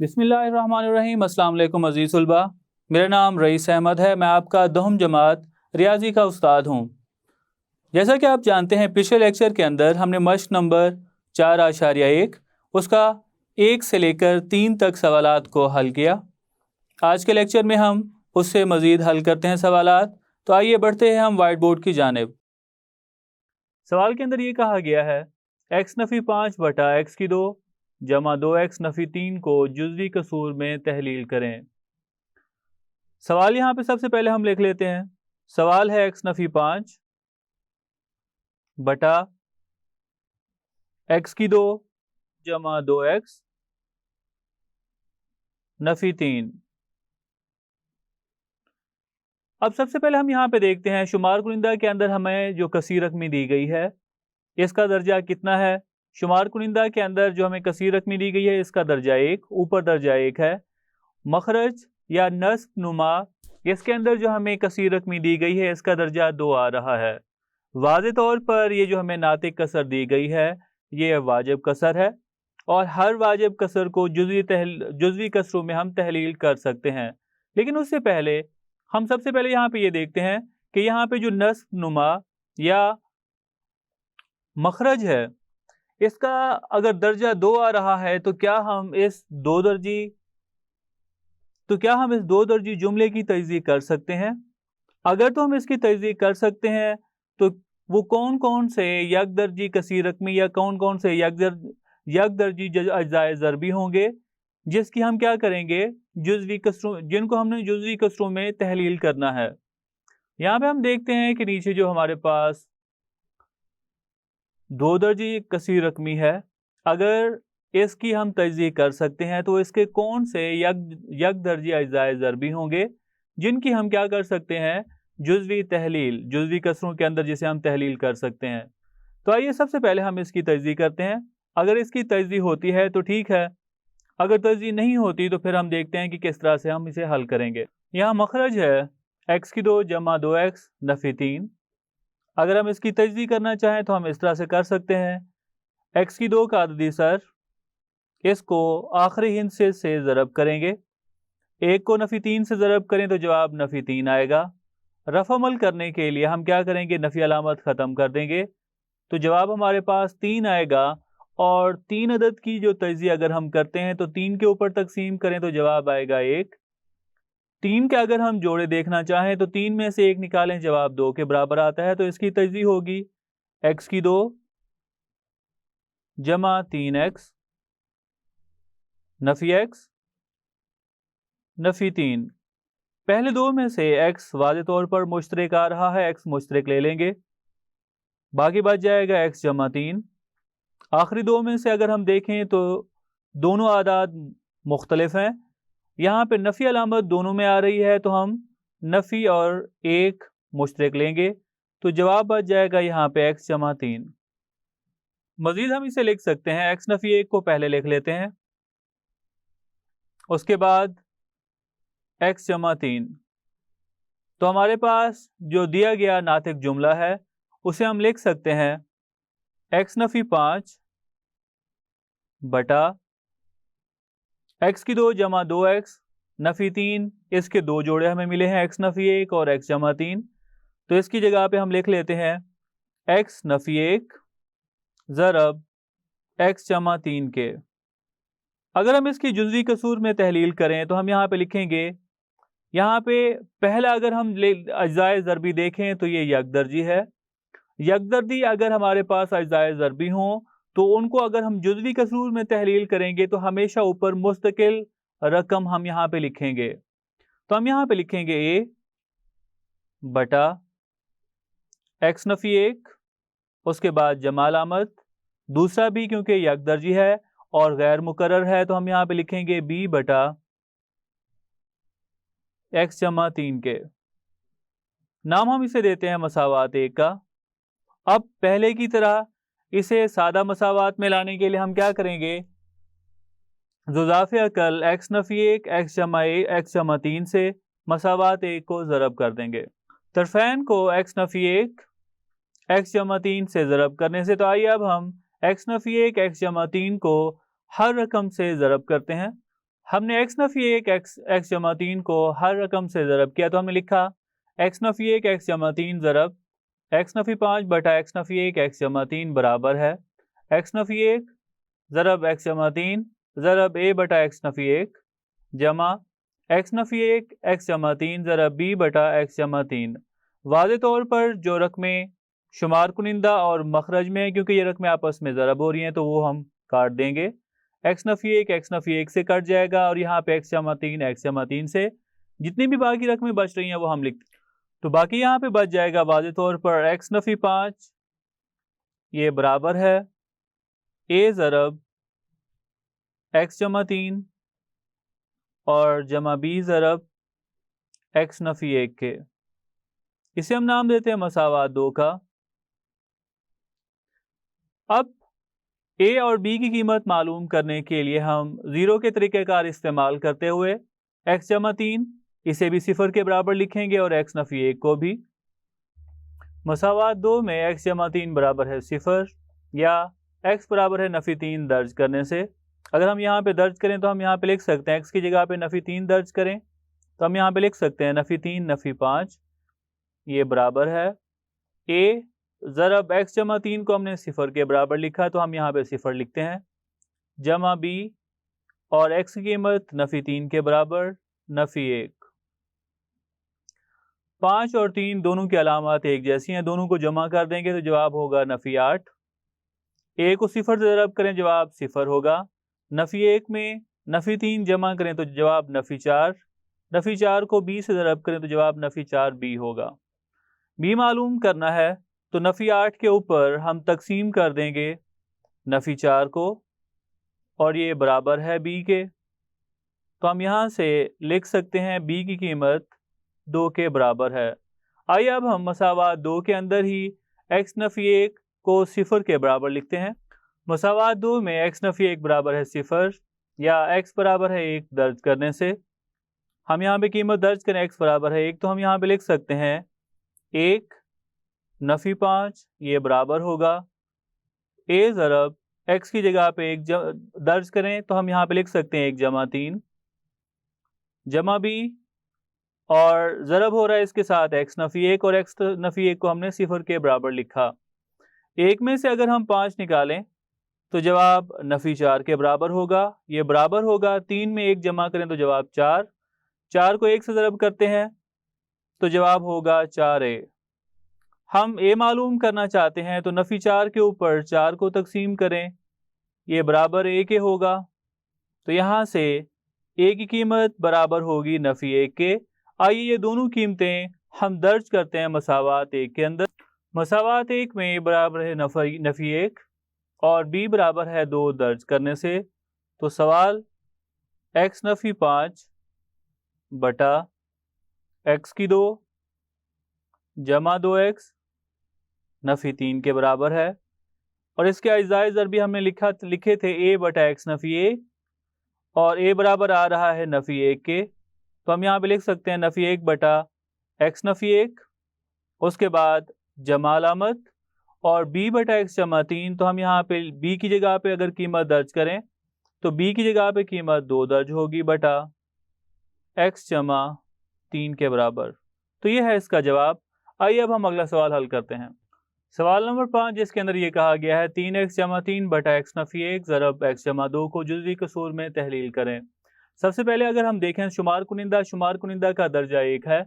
बिस्मिल्लाहिर्रहमानिर्रहीम। अस्सलाम वालेकुम अज़ीज़ तलबा, मेरा नाम रईस अहमद है। मैं आपका दहम जमात रियाजी का उस्ताद हूँ। जैसा कि आप जानते हैं, पिछले लेक्चर के अंदर हमने मश्क नंबर 4.1 उसका 1 से लेकर 3 तक सवालात को हल किया। आज के लेक्चर में हम उससे मज़ीद हल करते हैं सवालात। तो आइए बढ़ते हैं हम वाइट बोर्ड की जानिब। सवाल के अंदर ये कहा गया है, x नफ़ी 5 बटा x की 2 जमा 2x नफ़ी 3 को जुज़वी कसूर में तहलील करें। सवाल यहाँ पे सबसे पहले हम लिख लेते हैं। सवाल है x नफ़ी 5 बटा x की 2 जमा 2x नफ़ी 3। अब सबसे पहले हम यहाँ पे देखते हैं, शुमार कुनिंदा के अंदर हमें जो कसीर रकमी दी गई है इसका दर्जा कितना है। शुमार कुनिंदा के अंदर जो हमें कसीर रकमी दी गई है इसका दर्जा 1, ऊपर दर्जा 1 है। मखरज या नस्ब नुमा, इसके अंदर जो हमें कसीर रकमी दी गई है इसका दर्जा 2 आ रहा है। वाज़े तौर पर ये जो हमें नातिक कसर दी गई है ये वाजिब कसर है, और हर वाजिब कसर को जुज़वी कसरों में हम तहलील कर सकते हैं। लेकिन उससे पहले हम सबसे पहले यहाँ पे ये देखते हैं कि यहाँ पे जो नस्ब नुमा या मखरज है इसका अगर दर्जा 2 आ रहा है तो क्या हम इस दो दर्जी जुमले की तजदीद कर सकते हैं। अगर तो हम इसकी तजदीद कर सकते हैं तो वो कौन कौन से यक दर्जी कसीर रकमी या कौन कौन से यक दर्जी अज्जाए ज़रबी होंगे जिसकी हम क्या करेंगे, जुज़वी कसरों, जिनको हमने जुज़वी कसरों में तहलील करना है। यहाँ पे हम देखते हैं कि नीचे जो हमारे पास 2 दर्जी कसीर रकमी है, अगर इसकी हम तजदीद कर सकते हैं तो इसके कौन से यक दर्जी अज्जाए ज़रबी होंगे जिनकी हम क्या कर सकते हैं, जुज़वी तहलील, जुज़वी कसरों के अंदर जिसे हम तहलील कर सकते हैं। तो आइए सबसे पहले हम इसकी तजदीद करते हैं। अगर इसकी तजदीद होती है तो ठीक है, अगर तजदीद नहीं होती तो फिर हम देखते हैं कि किस तरह से हम इसे हल करेंगे। यहाँ मखरज है x की 2 जमा 2x नफ़ी 3। अगर हम इसकी तजदीद करना चाहें तो हम इस तरह से कर सकते हैं, x की 2 का अददी सर, इसको आखिरी हिस्से से ज़रब करेंगे, 1 को नफ़ी 3 से ज़रब करें तो जवाब नफ़ी 3 आएगा। रफ़ अमल करने के लिए हम क्या करेंगे, नफ़ी अलामत ख़त्म कर देंगे तो जवाब हमारे पास 3 आएगा। और 3 अदद की जो तजज़िया अगर हम करते हैं तो 3 के ऊपर तकसीम करें तो जवाब आएगा 1। 3 के अगर हम जोड़े देखना चाहें तो 3 में से 1 निकालें, जवाब 2 के बराबर आता है। तो इसकी तजज़िया होगी x की 2 जमा 3x नफ़ी x नफ़ी 3। पहले दो में से x वाज़े तौर पर मुश्तरक आ रहा है, x मुश्तरक ले लेंगे, बाकी बच जाएगा x जमा 3। आखिरी दो में से अगर हम देखें तो दोनों आदाद मुख्तलिफ हैं, यहाँ पे नफ़ी अलामत दोनों में आ रही है तो हम नफ़ी और 1 मुश्तरक लेंगे तो जवाब बच जाएगा यहाँ पे x जमा 3। मज़ीद हम इसे लिख सकते हैं, x नफ़ी 1 को पहले लिख लेते हैं, उसके बाद x जमा 3। तो हमारे पास जो दिया गया नातिक जुमला है उसे हम लिख सकते हैं, x नफ़ी 5 बटा x की 2 जमा 2x नफ़ी 3, इसके दो जोड़े हमें मिले हैं, x नफ़ी 1 और x जमा 3। तो इसकी जगह पे हम लिख लेते हैं x नफ़ी 1 ज़रब x जमा 3 के। अगर हम इसकी जुज़वी कसूर में तहलील करें तो हम यहाँ पे लिखेंगे, यहाँ पे पहला अगर हम अज्जाए ज़रबी देखें तो ये यकदर्जी है। यकदर्जी अगर हमारे पास अज्जाए ज़रबी हों तो उनको अगर हम जुज़वी कसूर में तहलील करेंगे तो हमेशा ऊपर मुस्तकिल रकम हम यहाँ पे लिखेंगे। तो हम यहाँ पे लिखेंगे a बटा x नफ़ी 1, उसके बाद जमा अलामत, दूसरा भी क्योंकि यकदर्जी है और गैर मुकर्रर है तो हम यहाँ पे लिखेंगे b बटा x जमा 3 के। नाम हम इसे देते हैं मसावात 1 का। अब पहले की तरह इसे सादा मसावात में लाने के लिए हम क्या करेंगे, ज़ुज़ाफ़े अकल x नफ़ी 1 x जमा 3 से मसावात 1 को ज़रब कर देंगे। तरफ़ैन को x नफ़ी 1 x जमा 3 से ज़रब करने से, तो आइए अब हम x नफ़ी 1 x जमा 3 को हर रकम से ज़रब करते हैं। हमने एक्स नफी एक एक्स जमा 3 को हर रकम से ज़रब किया, तो हमने लिखा एक्स नफी एक एक्स जमा 3 ज़रब एक्स नफी 5 बटा एक्स नफी एक एक्स जमा 3 बराबर है एक्स नफी एक ज़रब एक्स जमा 3 ज़रब ए बटा एक्स नफी एक जमा एक्स नफी एक एक्स जमा 3 ज़रब बी बटा एक्स जमा 3। वाज़े तौर पर जो रकमें शुमार कुनिंदा और मखरज में है, क्योंकि ये रकमें आपस में ज़रब हो रही हैं, तो वो हम काट देंगे। एक्स नफी एक से कट जाएगा और यहाँ पे एक्स जमा 3 से जितनी भी बाकी रकमें बच रही हैं वो हम लिखते, तो बाकी यहाँ पे बच जाएगा वाज़े तौर पर एक्स नफी 5 ये बराबर है ए ज़रब एक्स जमा 3 और जमा बी ज़रब एक्स नफी एक के। इसे हम नाम देते हैं मसावात 2 का। अब ए और बी की कीमत मालूम करने के लिए हम ज़ीरो के तरीक़ेकार इस्तेमाल करते हुए एक्स जमा 3 इसे भी सिफर के बराबर लिखेंगे और एक्स नफी एक को भी। मसावात 2 में एक्स जमा 3 बराबर है सिफर या एक्स बराबर है नफी 3 दर्ज करने से। अगर हम यहाँ पे दर्ज करें तो हम यहाँ पे लिख सकते हैं एक्स की जगह पे नफी 3 दर्ज करें तो हम यहाँ पे लिख सकते हैं नफी 3 नफी 5 ये बराबर है ए ज़रब एक्स जमा 3 को हमने सिफर के बराबर लिखा तो हम यहाँ पे सिफर लिखते हैं जमा बी और एक्स की कीमत नफी 3 के बराबर नफी एक। 5 और 3 दोनों की अलामत एक जैसी हैं, दोनों को जमा कर देंगे तो जवाब होगा नफी 8। ए को सिफर से ज़रब करें जवाब सिफर होगा। नफी एक में नफी 3 जमा करें तो जवाब नफी 4। नफी 4 को बी से ज़रब करें तो जवाब नफी 4 बी होगा। बी मालूम करना है तो नफी 8 के ऊपर हम तकसीम कर देंगे नफी 4 को और ये बराबर है बी के, तो हम यहाँ से लिख सकते हैं बी की कीमत 2 के बराबर है। आइए अब हम मसावात 2 के अंदर ही एक्स नफी एक को सिफर के बराबर लिखते हैं। मसावात 2 में एक्स नफी एक बराबर है सिफर या एक्स बराबर है 1 दर्ज करने से हम यहाँ पे कीमत दर्ज करें एक्स बराबर है 1 तो हम यहाँ पे लिख सकते हैं 1 नफी 5 ये बराबर होगा ए ज़रब एक्स की जगह पे 1 दर्ज करें तो हम यहाँ पे लिख सकते हैं 1 जमा 3 जमा बी और ज़रब हो रहा है इसके साथ एक्स नफी एक और एक्स नफी एक को हमने सिफर के बराबर लिखा। एक में से अगर हम 5 निकालें तो जवाब नफी 4 के बराबर होगा, ये बराबर होगा 3 में 1 जमा करें तो जवाब 4, 4 को 1 से ज़रब करते हैं तो जवाब होगा 4a। हम ए मालूम करना चाहते हैं तो नफी 4 के ऊपर 4 को तकसीम करें ये बराबर ए के होगा, तो यहाँ से ए की कीमत बराबर होगी नफी 1 के। आइए ये दोनों कीमतें हम दर्ज करते हैं मसावात 1 के अंदर। मसावात 1 में ए बराबर है नफी 1 और बी बराबर है 2 दर्ज करने से, तो सवाल एक्स नफी 5 बटा एक्स की 2 जमा 2x नफी 3 के बराबर है और इसके अज्जाए ज़रबी हमने लिखे थे ए बटा एक्स नफी 1 और ए बराबर आ रहा है नफी 1 के, तो हम यहाँ पे लिख सकते हैं नफी 1 बटा एक्स नफी 1 उसके बाद जमा अलामत और बी बटा एक्स जमा 3, तो हम यहाँ पे बी की जगह पे अगर कीमत दर्ज करें तो बी की जगह पे कीमत 2 दर्ज होगी बटा एक्स जमा 3 के बराबर, तो ये है इसका जवाब। आइए अब हम अगला सवाल हल करते हैं। सवाल नंबर 5 जिसके अंदर ये कहा गया है 3x जमा 3 बटा एक्स नफी 1 ज़रब एक्स जमा 2 को जुज़वी कसूर में तहलील करें। सबसे पहले अगर हम देखें शुमार कुनिंदा का दर्जा 1 है,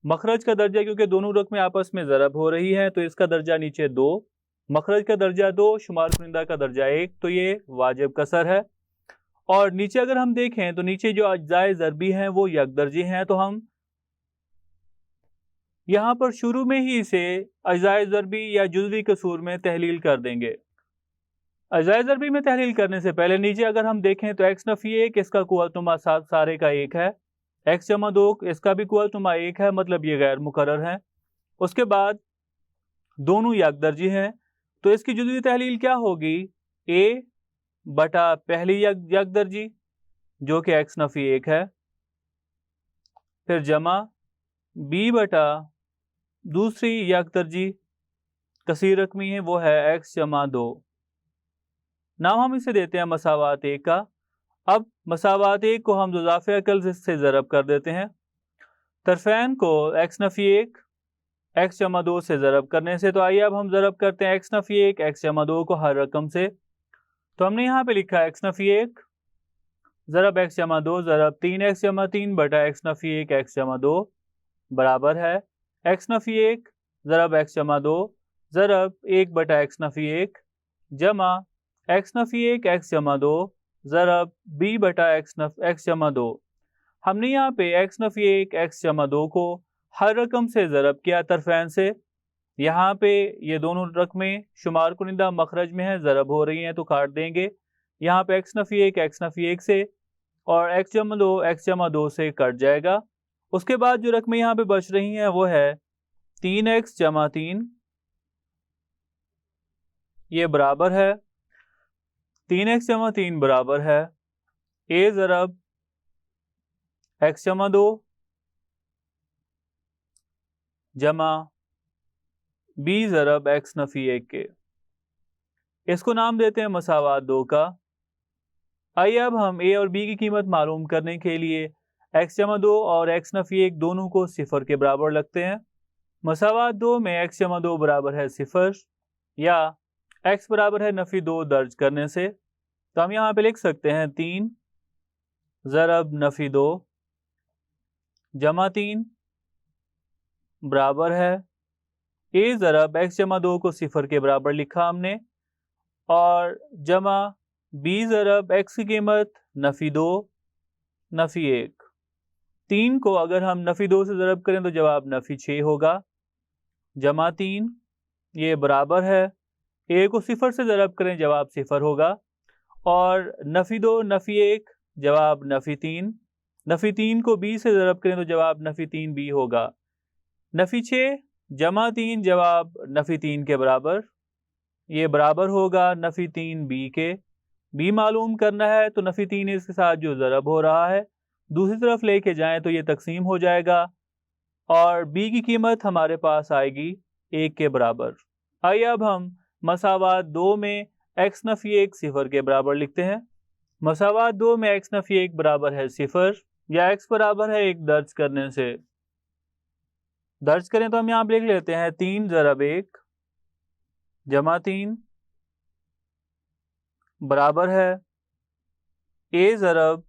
मखरज का दर्जा क्योंकि दोनों रकमें आपस में ज़रब हो रही हैं तो इसका दर्जा नीचे 2, मखरज का दर्जा 2, शुमार कुनिंदा का दर्जा 1, तो ये वाजिब कसर है। और नीचे अगर हम देखें तो नीचे जो अज्जाए ज़रबी हैं वो यकदर्जी हैं, तो हम यहाँ पर शुरू में ही इसे अज्जाए ज़रबी या जुज़वी कसूर में तहलील कर देंगे। अज्जाए ज़रबी में तहलील करने से पहले नीचे अगर हम देखें तो एक्स नफी 1 इसका कुव्वतुमा सारे का 1 है, एक्स जमा 2 इसका भी कुव्वतुमा 1 है, मतलब ये गैर मुकर्रर है। उसके बाद दोनों यकदर्जी हैं तो इसकी जुज़वी तहलील क्या होगी, ए बटा पहली यकदर्जी जो कि एक्स नफी 1 है, फिर जमा बी बटा दूसरी यकदर्जी कसीर रकमी है वो है एक्स जमा 2, नाम हम इसे देते हैं मसावात 1 का। अब मसावात एक को हम ज़ुज़ाफ़े अकल से ज़रब कर देते हैं। तरफ़ैन को x नफ़ी 1 x जमा 2 से ज़रब करने से, तो आइए अब हम ज़रब करते हैं x नफ़ी 1 x जमा 2 को हर रकम से। तो हमने यहाँ पे लिखा है x नफ़ी 1 ज़रब x जमा 2 ज़रब 3x जमा 3 बटा x नफ़ी 1 x जमा 2 बराबर है x नफ़ी 1 ज़रब x जमा 2 ज़रब 1 बटा x नफ़ी 1 जमा x नफ़ी 1 x जमा 2 ज़रब b बटा x जमा 2। हमने यहाँ पे x नफ़ी 1 x जमा 2 को हर रकम से ज़रब किया तरफ़ैन से। यहाँ पे ये दोनों रकमें शुमार कुनिंदा मखरज में हैं, ज़रब हो रही हैं, तो काट देंगे। यहाँ पे x नफ़ी 1 x नफ़ी 1 से और x जमा 2 से कट जाएगा। उसके बाद जो रकमें यहाँ पे बच रही हैं वो है 3x जमा 3, ये बराबर है 3x जमा 3 बराबर है a ज़रब x जमा 2 जमा b ज़रब x नफ़ी 1 के। इसको नाम देते हैं मसावात 2 का। आइए अब हम a और b की कीमत मालूम करने के लिए x जमा 2 और x नफ़ी 1 दोनों को सिफर के बराबर लगते हैं। मसावात 2 में x जमा 2 बराबर है सिफर या x बराबर है नफ़ी 2 दर्ज करने से, तो हम यहाँ पे लिख सकते हैं 3 ज़रब नफ़ी 2 जमा 3 बराबर है a ज़रब x जमा 2 को सिफर के बराबर लिखा हमने, और जमा b ज़रब x की कीमत नफ़ी 2 नफ़ी 1। 3 को अगर हम नफ़ी 2 से ज़रब करें तो जवाब नफ़ी 6 होगा, जमा 3 ये बराबर है a को सिफर से ज़रब करें जवाब सिफर होगा, और नफ़ी 2 नफ़ी 1 जवाब नफ़ी 3। नफ़ी 3 को b से ज़रब करें तो जवाब नफ़ी 3 b होगा। नफ़ी 6 जमा 3 जवाब नफ़ी 3 के बराबर, ये बराबर होगा नफ़ी 3 b के। b मालूम करना है तो नफ़ी 3 इसके साथ जो ज़रब हो रहा है दूसरी तरफ लेके जाएं तो ये तकसीम हो जाएगा और b की कीमत हमारे पास आएगी 1 के बराबर। आइए अब हम मसावात 2 में x नफ़ी 1 सिफर के बराबर लिखते हैं। मसावात 2 में x नफ़ी 1 बराबर है सिफर या x बराबर है 1 दर्ज करने से। दर्ज करें तो हम यहाँ पे लिख लेते हैं 3 ज़रब 1 जमा 3 बराबर है a ज़रब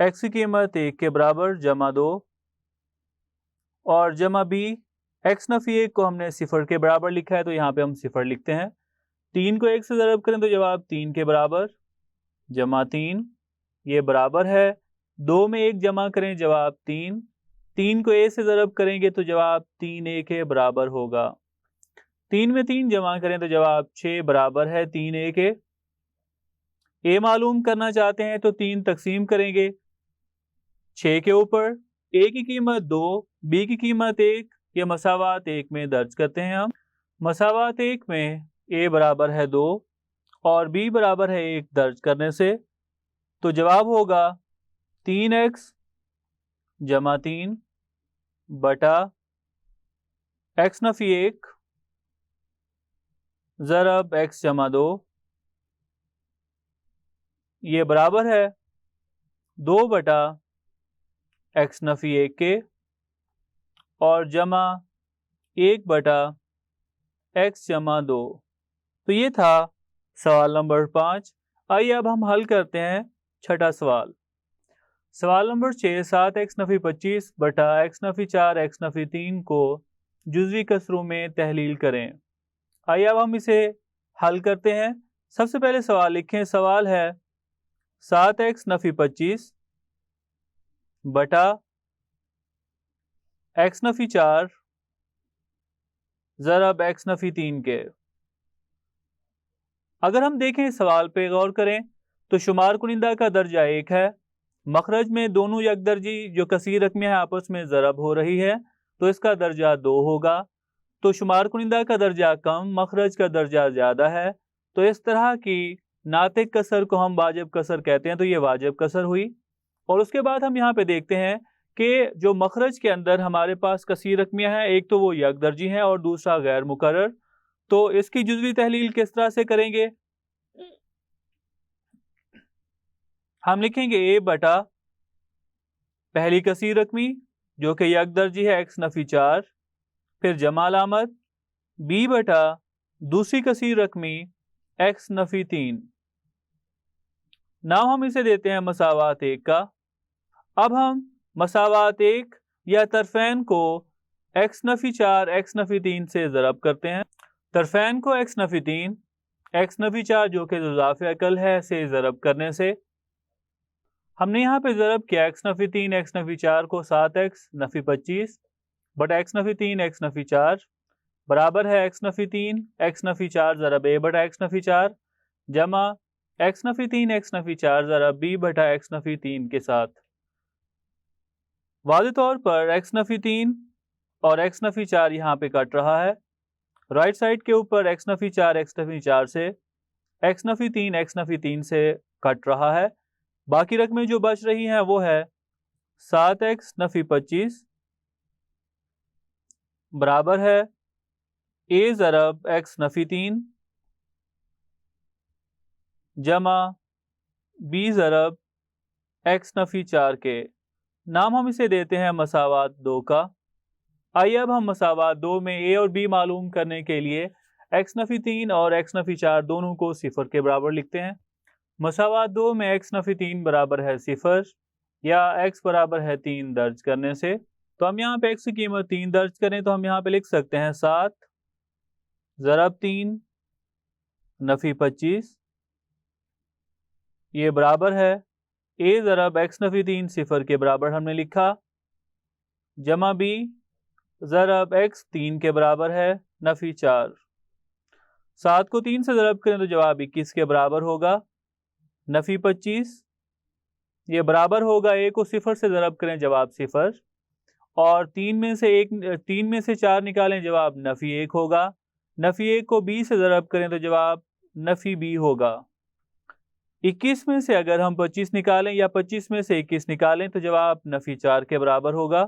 x की कीमत 1 के बराबर जमा 2 और जमा b। x नफ़ी 1 को हमने सिफर के बराबर लिखा है तो यहाँ पे हम सिफर लिखते हैं। 3 को 1 से ज़रब करें तो जवाब 3 के बराबर जमा 3, ये बराबर है 2 में 1 जमा करें जवाब 3। 3 को a से ज़रब करेंगे तो जवाब 3 a के बराबर होगा। 3 में 3 जमा करें तो जवाब 6 बराबर है 3 a के। a मालूम करना चाहते हैं तो 3 तकसीम करेंगे 6 के ऊपर। a की कीमत 2 b की कीमत 1, ये मसावात 1 में दर्ज करते हैं हम। मसावात 1 में a बराबर है 2 और b बराबर है 1 दर्ज करने से, तो जवाब होगा 3x जमा 3 बटा x नफ़ी 1 ज़रब x जमा 2, ये बराबर है 2 बटा x नफ़ी 1 के और जमा 1 बटा x जमा 2। तो ये था सवाल नंबर 5। आइए अब हम हल करते हैं छठा सवाल। सवाल नंबर 6 7x नफ़ी 25 बटा x नफ़ी 4 x नफ़ी 3 को जुज़वी कसरों में तहलील करें। आइए अब हम इसे हल करते हैं। सबसे पहले सवाल लिखें। सवाल है 7x नफ़ी 25 बटा x नफ़ी 4 ज़रब x नफ़ी 3 के। अगर हम देखें सवाल पे गौर करें तो शुमार कुनिंदा का दर्जा 1 है, मखरज में दोनों यकदर्जी जो कसीर रकमियाँ आपस में ज़रब हो रही है तो इसका दर्जा 2 होगा। तो शुमार कुनिंदा का दर्जा कम, मखरज का दर्जा ज़्यादा है, तो इस तरह की नातिक कसर को हम वाजिब कसर कहते हैं, तो ये वाजिब कसर हुई। और उसके बाद हम यहाँ पे देखते हैं कि जो मखरज के अंदर हमारे पास कसीर रकमियाँ हैं, एक तो वो यकदर्जी हैं और दूसरा गैर मुकर्रर। तो इसकी जुज़वी तहलील किस तरह से करेंगे? हम लिखेंगे ए बटा पहली कसीर रकमी जो कि यकदर्जी है x नफी 4, फिर जमा अलामत b बटा दूसरी कसीर रकमी x नफी 3। नाम हम इसे देते हैं मसावात 1 का। अब हम मसावात 1 या तरफैन को x नफी 4 x नफी 3 से ज़रब करते हैं। तरफैन को x नफी 3 x नफी 4 जो कि ज़ुज़ाफ़े अकल है से ज़रब करने से हमने यहाँ पे ज़रब किया x नफी 3 x नफी 4 को 7x नफी 25 बटा x नफी 3 x नफी 4 बराबर है x Nafi 3 x Nafi 4 ज़रब a बटा x नफी 4 जमा x Nafi 3 x Nafi 4 ज़रब b बटा x नफी 3 के साथ। वाज़े तौर पर x नफी 3 और x नफी 4 यहाँ पे कट रहा है। राइट साइड के ऊपर x नफी 4 x नफी 4 से x नफी 3 x नफी 3 से कट रहा है। बाकी रकमें जो बच रही हैं वो है 7x नफी 25 बराबर है a ज़रब x नफी 3 जमा b ज़रब x नफी 4 के। नाम हम इसे देते हैं मसावात 2 का। आइए अब हम मसावात 2 में a और b मालूम करने के लिए x नफी 3 और x नफी 4 दोनों को सिफर के बराबर लिखते हैं। मसावात 2 में x नफी 3 बराबर है 0 या x बराबर है 3 दर्ज करने से, तो हम यहाँ पे x की कीमत 3 दर्ज करें तो हम यहाँ पे लिख सकते हैं 7 ज़रब 3 नफी 25 ये बराबर है a ज़रब x नफी 3 0 के बराबर हमने लिखा जमा b ज़रब x 3 के बराबर है नफी 4। 7 को 3 से ज़रब करें तो जवाब 21 के बराबर होगा। नफी 25 ये बराबर होगा a को 0 से ज़रब करें जवाब 0 और 3 में से 4 निकालें जवाब नफी 1 होगा। नफी 1 को b से ज़रब करें तो जवाब नफी b होगा। 21 में से अगर हम 25 निकालें या 25 में से 21 निकालें तो जवाब नफी 4 के बराबर होगा।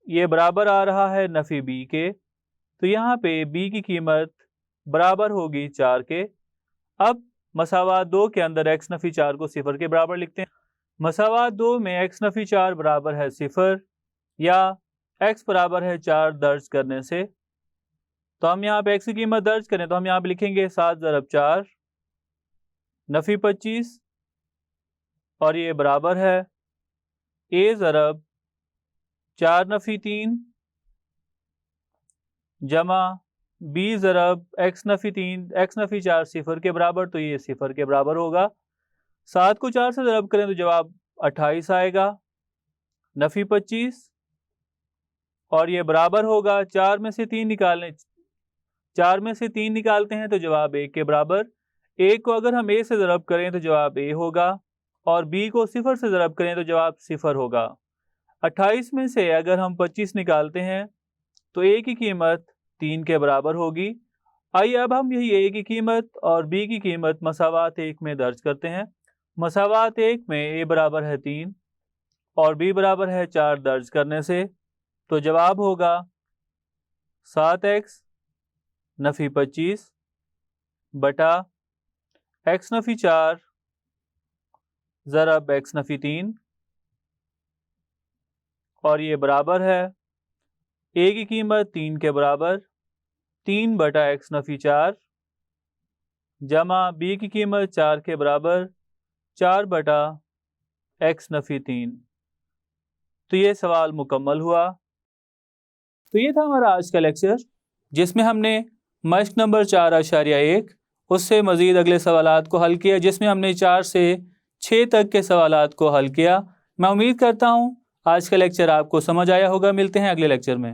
ये बराबर आ रहा है नफी b के, तो यहाँ पे b की कीमत बराबर होगी 4 के। अब मसावात 2 के अंदर x नफी 4 को 0 के बराबर लिखते हैं। मसावात 2 में x नफी 4 बराबर है 0 या x बराबर है 4 दर्ज करने से, तो हम यहाँ पे x की कीमत दर्ज करें तो हम यहाँ पे लिखेंगे 7 ज़रब 4 नफी 25 और ये बराबर है a ज़रब 4 नफी 3 जमा b ज़रब x Nafi 3 x Nafi 4 0 के बराबर, तो ये 0 के बराबर होगा। 7 को 4 से ज़रब करें तो जवाब 28 आएगा नफी 25 और ये बराबर होगा 4 में से 3 निकालते हैं तो जवाब 1 के बराबर। a को अगर हम a से ज़रब करें तो जवाब a होगा और b को 0 से ज़रब करें तो जवाब 0 होगा। 28 में से अगर हम 25 निकालते हैं तो a की कीमत 3 के बराबर होगी। आइए अब हम यही a की कीमत और b की कीमत मसावात 1 में दर्ज करते हैं। मसावात 1 में a बराबर है 3 और b बराबर है 4 दर्ज करने से, तो जवाब होगा 7x नफी 25 बटा x नफी 4 ज़रब x नफी 3 और ये बराबर है a की कीमत 3 के बराबर 3 बटा x नफी 4 जमा b की कीमत 4 के बराबर 4 बटा x नफी 3। तो ये सवाल मुकम्मल हुआ। तो ये था हमारा आज का लेक्चर जिसमें हमने मश्क नंबर 4.1 उससे मज़ीद अगले सवालात को हल किया, जिसमें हमने 4 से 6 तक के सवालात को हल किया। मैं उम्मीद करता हूँ आज का लेक्चर आपको समझ आया होगा। मिलते हैं अगले लेक्चर में।